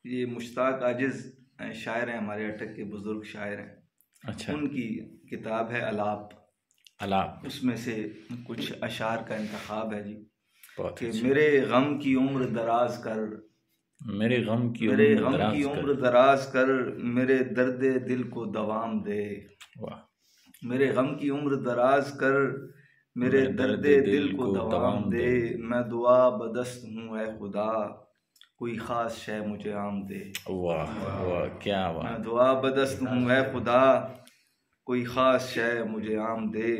ये मुश्ताक आजिज़ शायर हैं, हमारे अटक के बुज़ुर्ग शायर हैं। अच्छा। उनकी किताब है अलाप। उसमें से कुछ अशार का इंतखाब है जी। कि मेरे गम की उम्र दराज कर, मेरे गम की उम्र दराज कर, मेरे दर्द दिल को दवाम दे। वाह। मेरे गम की उम्र दराज कर, मेरे दर्द दिल को दवाम दे। मैं दुआ बदस्त हूँ ऐ खुदा, कोई ख़ास शय मुझे आम दे। वाह वाह, क्या बात। मैं दुआ बदस्त हूँ ऐ खुदा, कोई ख़ास शय मुझे आम दे।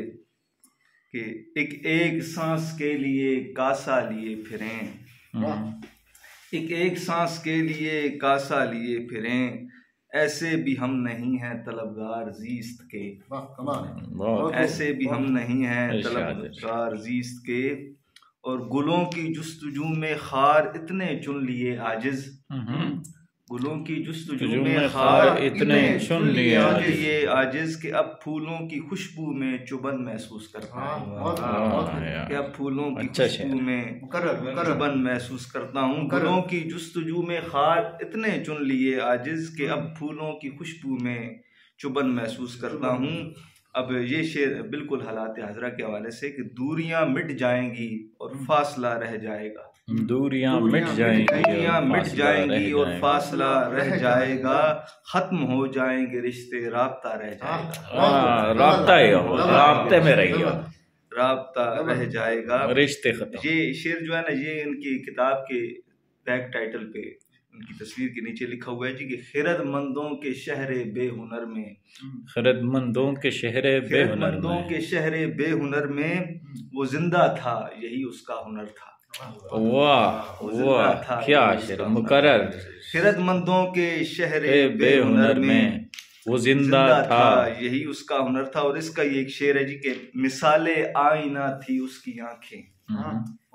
कि एक एक सांस के लिए कासा लिए फिरें, एक सांस के लिए कासा लिए फिरें। ऐसे भी हम नहीं हैं तलबगार ज़ीस्त के, ऐसे भी हम नहीं हैं तलबगार ज़ीस्त के। और गुलों की जुस्तजू में खार इतने चुन लिए आजिज़, गुलों की जुस्तजू में खार इतने चुन लिए आजिज़ कि अब फूलों की खुशबू में चुभन महसूस करता हूँ। कि अब फूलों की खुशबू में चुभन महसूस करता हूँ। गुलों की जुस्तजू में खार इतने चुन लिए आजिज़ कि अब फूलों की खुशबू में चुभन महसूस करता हूँ। अब ये शेर बिल्कुल हालात हज़रा के हवाले से कि दूरियां मिट जाएंगी और फासला रह जाएगा। दूरियां मिट जाएंगी और फासला रह जाएगा। खत्म हो जाएंगे रिश्ते, राब्ता रह जाएगा। राब्ते में रहिए, राब्ता रह जाएगा, रिश्ते खत्म। ये शेर जो है ना, ये इनकी किताब के बैक टाइटल पे उनकी तस्वीर के नीचे लिखा हुआ है जी कि खिरदमंदों के शहरे बेहुनर में, खिरदमंदों के शहरे बेहुनर में वो जिंदा था, यही उसका हुनर था। वाह वाह, क्या शेर मुकर्रर। खिरदमंदों के शहरे बेहुनर में वो जिंदा था, यही उसका हुनर था। और इसका ये एक शेर है जी कि मिसाले आईना थी उसकी आंखें,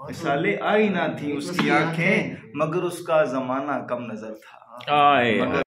मिसाले आईना थी उसकी आंखें, मगर उसका जमाना कम नजर था।